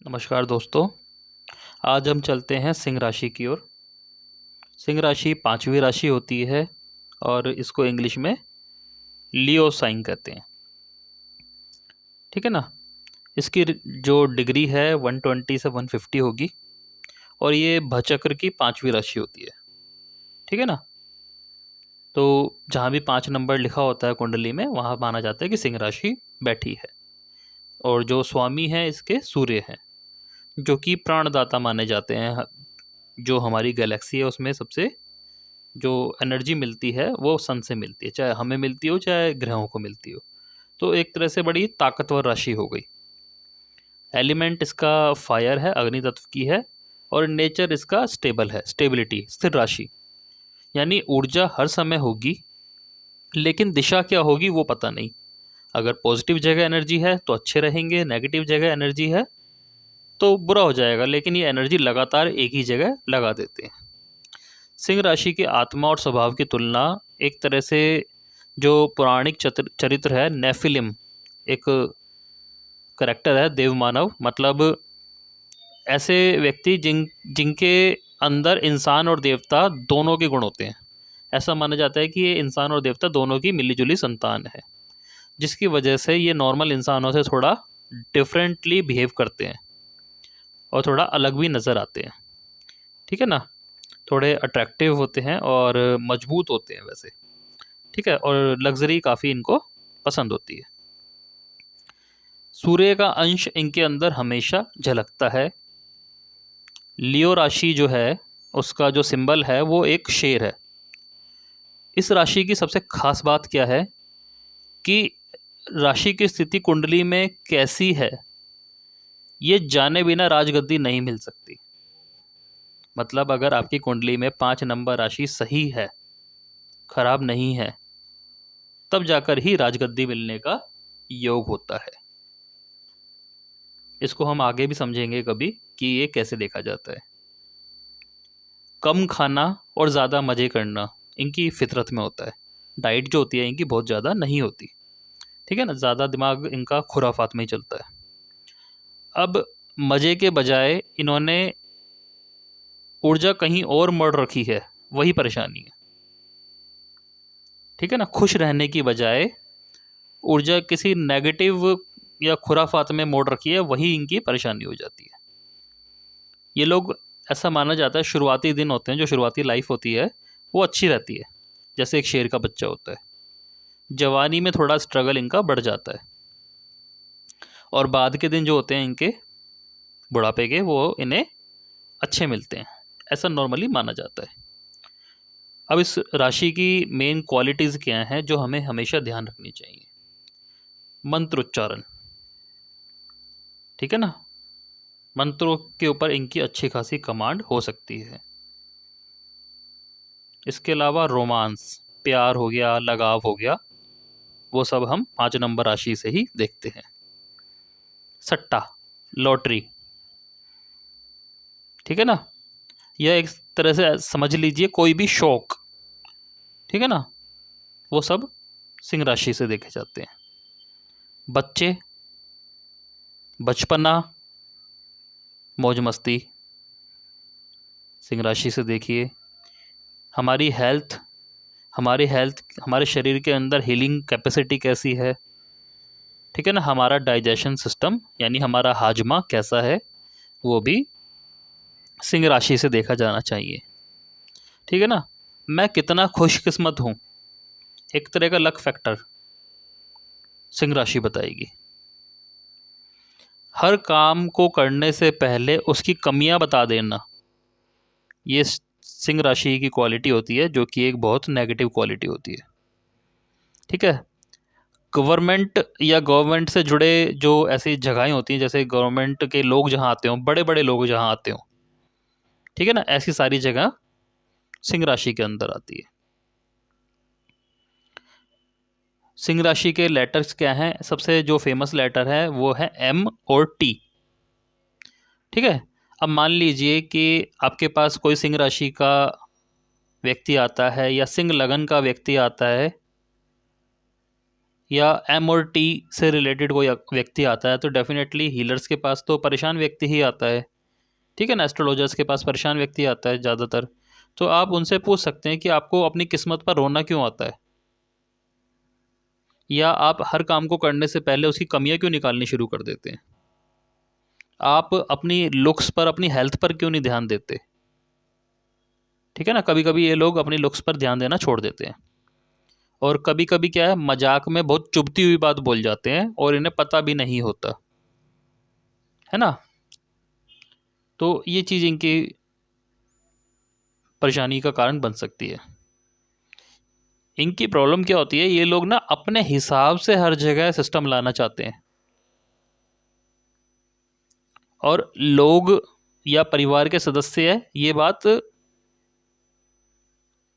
नमस्कार दोस्तों। आज हम चलते हैं सिंह राशि की ओर। सिंह राशि पांचवी राशि होती है और इसको इंग्लिश में लियो साइन कहते हैं। ठीक है ना। इसकी जो डिग्री है 120 से 150 होगी और ये भचक्र की पांचवी राशि होती है। ठीक है ना। तो जहाँ भी 5 नंबर लिखा होता है कुंडली में वहाँ माना जाता है कि सिंह राशि बैठी है। और जो स्वामी है इसके सूर्य हैं, जो कि प्राणदाता माने जाते हैं। जो हमारी गैलेक्सी है उसमें सबसे जो एनर्जी मिलती है वो सन से मिलती है, चाहे हमें मिलती हो चाहे ग्रहों को मिलती हो। तो एक तरह से बड़ी ताकतवर राशि हो गई। एलिमेंट इसका फायर है, अग्नि तत्व की है। और नेचर इसका स्टेबल है, स्टेबिलिटी, स्थिर राशि। यानी ऊर्जा हर समय होगी, लेकिन दिशा क्या होगी वो पता नहीं। अगर पॉजिटिव जगह एनर्जी है तो अच्छे रहेंगे, नेगेटिव जगह एनर्जी है तो बुरा हो जाएगा। लेकिन ये एनर्जी लगातार एक ही जगह लगा देते हैं। सिंह राशि की आत्मा और स्वभाव की तुलना एक तरह से जो पौराणिक चरित्र है, नेफिलिम एक करेक्टर है, देवमानव, मतलब ऐसे व्यक्ति जिनके अंदर इंसान और देवता दोनों के गुण होते हैं। ऐसा माना जाता है कि ये इंसान और देवता दोनों की मिलीजुली संतान है, जिसकी वजह से ये नॉर्मल इंसानों से थोड़ा डिफरेंटली बिहेव करते हैं और थोड़ा अलग भी नज़र आते हैं। ठीक है ना। थोड़े अट्रैक्टिव होते हैं और मजबूत होते हैं वैसे। ठीक है। और लग्जरी काफ़ी इनको पसंद होती है। सूर्य का अंश इनके अंदर हमेशा झलकता है। लियो राशि जो है उसका जो सिंबल है वो एक शेर है। इस राशि की सबसे खास बात क्या है कि राशि की स्थिति कुंडली में कैसी है ये जाने बिना राजगद्दी नहीं मिल सकती। मतलब अगर आपकी कुंडली में 5 नंबर राशि सही है, खराब नहीं है, तब जाकर ही राजगद्दी मिलने का योग होता है। इसको हम आगे भी समझेंगे कभी कि ये कैसे देखा जाता है। कम खाना और ज़्यादा मज़े करना इनकी फितरत में होता है। डाइट जो होती है इनकी बहुत ज़्यादा नहीं होती। ठीक है ना। ज़्यादा दिमाग इनका खुराफात में ही चलता है। अब मज़े के बजाय इन्होंने ऊर्जा कहीं और मोड़ रखी है, वही परेशानी है। ठीक है ना। खुश रहने की बजाय ऊर्जा किसी नेगेटिव या खुराफात में मोड़ रखी है, वही इनकी परेशानी हो जाती है। ये लोग, ऐसा माना जाता है, शुरुआती दिन होते हैं, जो शुरुआती लाइफ होती है वो अच्छी रहती है, जैसे एक शेर का बच्चा होता है। जवानी में थोड़ा स्ट्रगल इनका बढ़ जाता है और बाद के दिन जो होते हैं इनके बुढ़ापे के, वो इन्हें अच्छे मिलते हैं, ऐसा नॉर्मली माना जाता है। अब इस राशि की मेन क्वालिटीज़ क्या हैं जो हमें हमेशा ध्यान रखनी चाहिए। मंत्रोच्चारण। ठीक है ना। मंत्रों के ऊपर इनकी अच्छी खासी कमांड हो सकती है। इसके अलावा रोमांस, प्यार हो गया, लगाव हो गया, वो सब हम 5 नंबर राशि से ही देखते हैं। सट्टा, लॉटरी। ठीक है ना। यह एक तरह से समझ लीजिए कोई भी शौक। ठीक है ना। वो सब सिंह राशि से देखे जाते हैं। बच्चे, बचपना, मौज मस्ती, सिंह राशि से देखिए। हमारी हेल्थ, हमारे शरीर के अंदर हीलिंग कैपेसिटी कैसी है। ठीक है ना। हमारा डाइजेशन सिस्टम यानी हमारा हाजमा कैसा है, वो भी सिंह राशि से देखा जाना चाहिए। ठीक है ना। मैं कितना खुशकिस्मत हूँ, एक तरह का लक फैक्टर सिंह राशि बताएगी। हर काम को करने से पहले उसकी कमियां बता देना, ये सिंह राशि की क्वालिटी होती है, जो कि एक बहुत नेगेटिव क्वालिटी होती है। ठीक है। गवर्नमेंट या गवर्नमेंट से जुड़े जो ऐसी जगहें होती हैं, जैसे गवर्नमेंट के लोग जहाँ आते हों, बड़े बड़े लोग जहाँ आते हों, ठीक है ना, ऐसी सारी जगह सिंह राशि के अंदर आती है। सिंह राशि के लेटर्स क्या हैं? सबसे जो फेमस लेटर है वो है एम और टी। ठीक है। अब मान लीजिए कि आपके पास कोई सिंह राशि का व्यक्ति आता है या सिंह लगन का व्यक्ति आता है, या एम और टी से रिलेटेड कोई व्यक्ति आता है तो डेफिनेटली हीलर्स के पास तो परेशान व्यक्ति ही आता है, ठीक है ना। एस्ट्रोलॉजर्स के पास परेशान व्यक्ति आता है ज़्यादातर। तो आप उनसे पूछ सकते हैं कि आपको अपनी किस्मत पर रोना क्यों आता है, या आप हर काम को करने से पहले उसकी कमियां क्यों निकालनी शुरू कर देते हैं, आप अपनी लुक्स पर, अपनी हेल्थ पर क्यों नहीं ध्यान देते, ठीक है ना। कभी कभी ये लोग अपनी लुक्स पर ध्यान देना छोड़ देते हैं, और कभी कभी क्या है, मजाक में बहुत चुभती हुई बात बोल जाते हैं और इन्हें पता भी नहीं होता, है ना। तो ये चीज़ इनकी परेशानी का कारण बन सकती है। इनकी प्रॉब्लम क्या होती है, ये लोग ना अपने हिसाब से हर जगह सिस्टम लाना चाहते हैं, और लोग या परिवार के सदस्य ये बात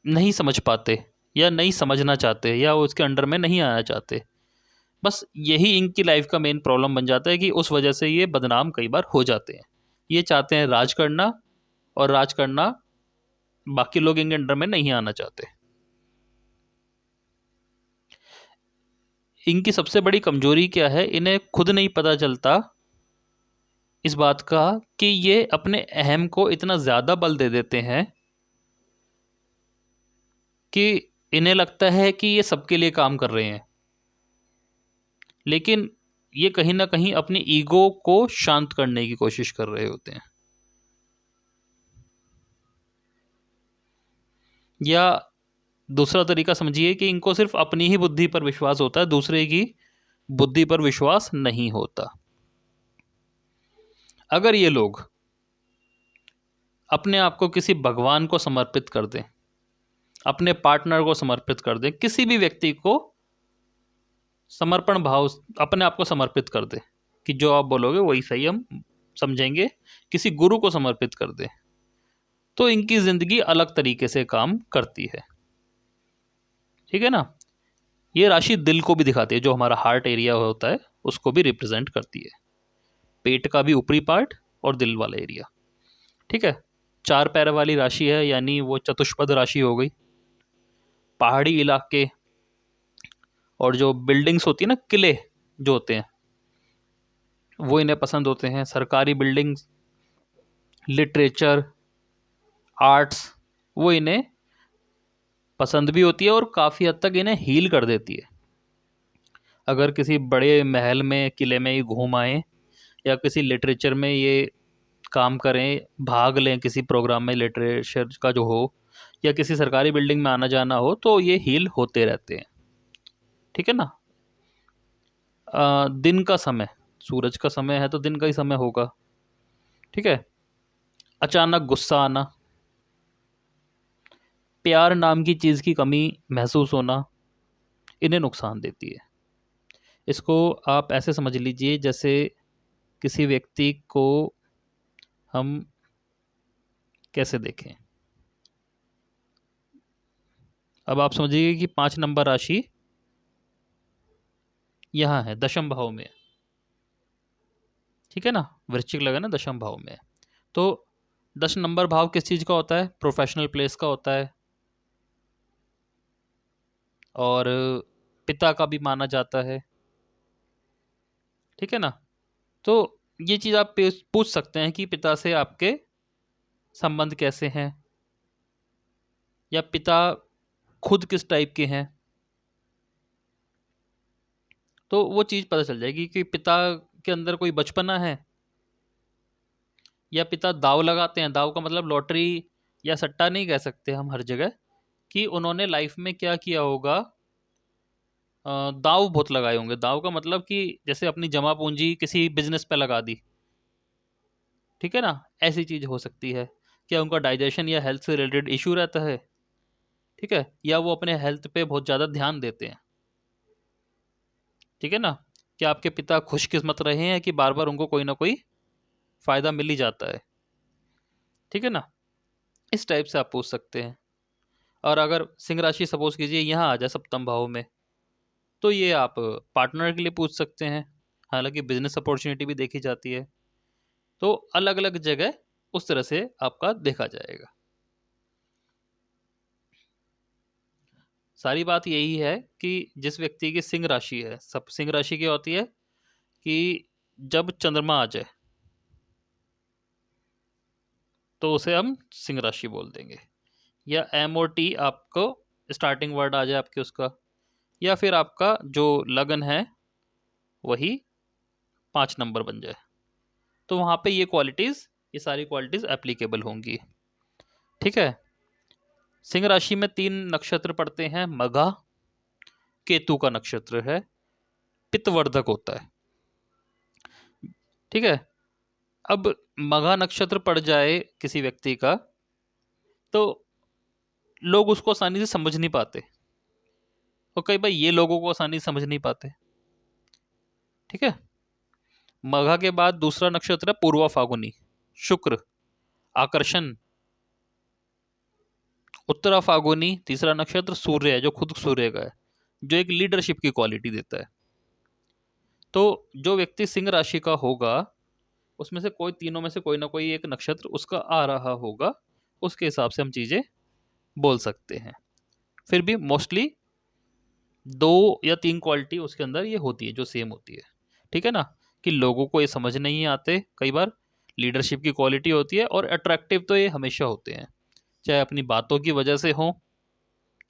नहीं समझ पाते, या नहीं समझना चाहते, या उसके अंडर में नहीं आना चाहते। बस यही इनकी लाइफ का मेन प्रॉब्लम बन जाता है कि उस वजह से ये बदनाम कई बार हो जाते हैं। ये चाहते हैं राज करना, और राज करना बाकी लोग इनके अंडर में नहीं आना चाहते। इनकी सबसे बड़ी कमजोरी क्या है, इन्हें खुद नहीं पता चलता इस बात का कि ये अपने अहम को इतना ज़्यादा बल दे देते हैं कि इन्हें लगता है कि ये सबके लिए काम कर रहे हैं, लेकिन ये कहीं ना कहीं अपनी ईगो को शांत करने की कोशिश कर रहे होते हैं। या दूसरा तरीका समझिए कि इनको सिर्फ अपनी ही बुद्धि पर विश्वास होता है, दूसरे की बुद्धि पर विश्वास नहीं होता। अगर ये लोग अपने आप को किसी भगवान को समर्पित कर दें, अपने पार्टनर को समर्पित कर दें, किसी भी व्यक्ति को समर्पण भाव, अपने आप को समर्पित कर दें कि जो आप बोलोगे वही सही हम समझेंगे, किसी गुरु को समर्पित कर दें, तो इनकी जिंदगी अलग तरीके से काम करती है, ठीक है ना। ये राशि दिल को भी दिखाती है, जो हमारा हार्ट एरिया होता है उसको भी रिप्रेजेंट करती है, पेट का भी ऊपरी पार्ट और दिल वाला एरिया, ठीक है। चार पैर वाली राशि है, यानी वो चतुष्पद राशि हो गई। पहाड़ी इलाके और जो बिल्डिंग्स होती है ना, किले जो होते हैं, वो इन्हें पसंद होते हैं। सरकारी बिल्डिंग्स, लिटरेचर, आर्ट्स, वो इन्हें पसंद भी होती है और काफ़ी हद तक इन्हें हील कर देती है। अगर किसी बड़े महल में, किले में ये घूम आए, या किसी लिटरेचर में ये काम करें, भाग लें किसी प्रोग्राम में लिटरेचर का जो हो, या किसी सरकारी बिल्डिंग में आना जाना हो, तो ये हील होते रहते हैं, ठीक है ना। दिन का समय, सूरज का समय है तो दिन का ही समय होगा, ठीक है। अचानक गुस्सा आना, प्यार नाम की चीज़ की कमी महसूस होना, इन्हें नुकसान देती है। इसको आप ऐसे समझ लीजिए जैसे किसी व्यक्ति को हम कैसे देखें। अब आप समझिए कि 5 नंबर राशि यहाँ है, दशम भाव में, ठीक है ना। वृश्चिक लगा ना, दशम भाव में। तो 10 नंबर भाव किस चीज़ का होता है, प्रोफेशनल प्लेस का होता है, और पिता का भी माना जाता है, ठीक है ना। तो ये चीज़ आप पूछ सकते हैं कि पिता से आपके संबंध कैसे हैं, या पिता खुद किस टाइप के हैं, तो वो चीज़ पता चल जाएगी कि पिता के अंदर कोई बचपना है, या पिता दाव लगाते हैं। दाव का मतलब लॉटरी या सट्टा नहीं कह सकते हम हर जगह, कि उन्होंने लाइफ में क्या किया होगा, दाव बहुत लगाए होंगे। दाव का मतलब कि जैसे अपनी जमा पूंजी किसी बिजनेस पे लगा दी, ठीक है ना, ऐसी चीज़ हो सकती है। क्या उनका डाइजेशन या हेल्थ से रिलेटेड इशू रहता है, ठीक है, या वो अपने हेल्थ पे बहुत ज़्यादा ध्यान देते हैं, ठीक है ना। क्या आपके पिता खुशकिस्मत रहे हैं कि बार बार उनको कोई ना कोई फ़ायदा मिल ही जाता है, ठीक है ना। इस टाइप से आप पूछ सकते हैं। और अगर सिंह राशि सपोज कीजिए यहाँ आ जाए सप्तम भाव में, तो ये आप पार्टनर के लिए पूछ सकते हैं। हालांकि बिजनेस अपॉर्चुनिटी भी देखी जाती है, तो अलग अलग जगह उस तरह से आपका देखा जाएगा। सारी बात यही है कि जिस व्यक्ति की सिंह राशि है, सब सिंह राशि क्या होती है कि जब चंद्रमा आ जाए तो उसे हम सिंह राशि बोल देंगे, या एम और टी आपको स्टार्टिंग वर्ड आ जाए आपके उसका, या फिर आपका जो लगन है वही 5 नंबर बन जाए, तो वहां पे ये सारी क्वालिटीज एप्लीकेबल होंगी। ठीक है। सिंह राशि में 3 नक्षत्र पड़ते हैं। मघा, केतु का नक्षत्र है, पित्तवर्धक होता है। ठीक है। अब मघा नक्षत्र पड़ जाए किसी व्यक्ति का तो लोग उसको आसानी से समझ नहीं पाते, और कई बार ये लोगों को आसानी से समझ नहीं पाते। ठीक है। मघा के बाद दूसरा नक्षत्र है पूर्वा फागुनी, शुक्र, आकर्षण। उत्तरा फागुनी तीसरा नक्षत्र सूर्य है, जो खुद सूर्य का है, जो एक लीडरशिप की क्वालिटी देता है। तो जो व्यक्ति सिंह राशि का होगा उसमें से कोई तीनों में से कोई ना कोई एक नक्षत्र उसका आ रहा होगा, उसके हिसाब से हम चीजें बोल सकते हैं। फिर भी मोस्टली 2 या 3 क्वालिटी उसके अंदर ये होती है जो सेम होती है। ठीक है ना, कि लोगों को ये समझ नहीं आते कई बार, लीडरशिप की क्वालिटी होती है, और अट्रैक्टिव तो ये हमेशा होते हैं, चाहे अपनी बातों की वजह से हो,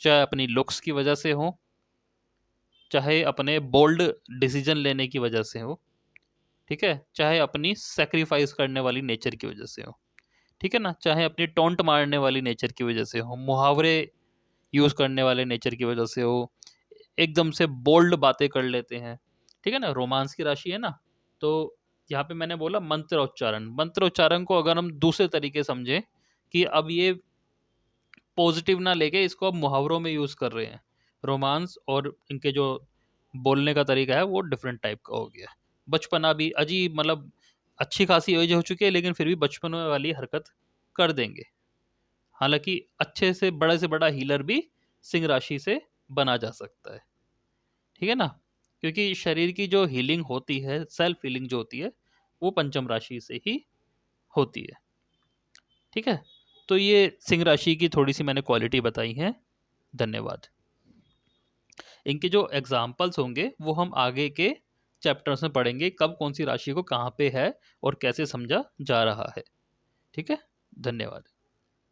चाहे अपनी लुक्स की वजह से हो, चाहे अपने बोल्ड डिसीजन लेने की वजह से हो। ठीक है। चाहे अपनी सेक्रीफाइस करने वाली नेचर की वजह से हो। ठीक है ना, चाहे अपनी टोंट मारने वाली नेचर की वजह से हो, मुहावरे यूज करने वाले नेचर की वजह से हो, एकदम से बोल्ड बातें कर लेते हैं। ठीक है ना, रोमांस की राशि है ना, तो यहाँ पे मैंने बोला मंत्र उच्चारण को अगर हम दूसरे तरीके समझें कि अब ये पॉजिटिव ना लेके इसको अब मुहावरों में यूज कर रहे हैं, रोमांस और इनके जो बोलने का तरीका है वो डिफरेंट टाइप का हो गया। बचपना भी अजीब, मतलब अच्छी खासी एज हो चुकी है लेकिन फिर भी बचपन वाली हरकत कर देंगे। हालांकि अच्छे से बड़ा हीलर भी सिंह राशि से बना जा सकता है। ठीक है ना, क्योंकि शरीर की जो हीलिंग होती है, सेल्फ हीलिंग जो होती है, वो पंचम राशि से ही होती है। ठीक है। तो ये सिंह राशि की थोड़ी सी मैंने क्वालिटी बताई है। धन्यवाद। इनके जो एग्जाम्पल्स होंगे वो हम आगे के चैप्टर्स में पढ़ेंगे, कब कौन सी राशि को कहाँ पे है और कैसे समझा जा रहा है। ठीक है। धन्यवाद।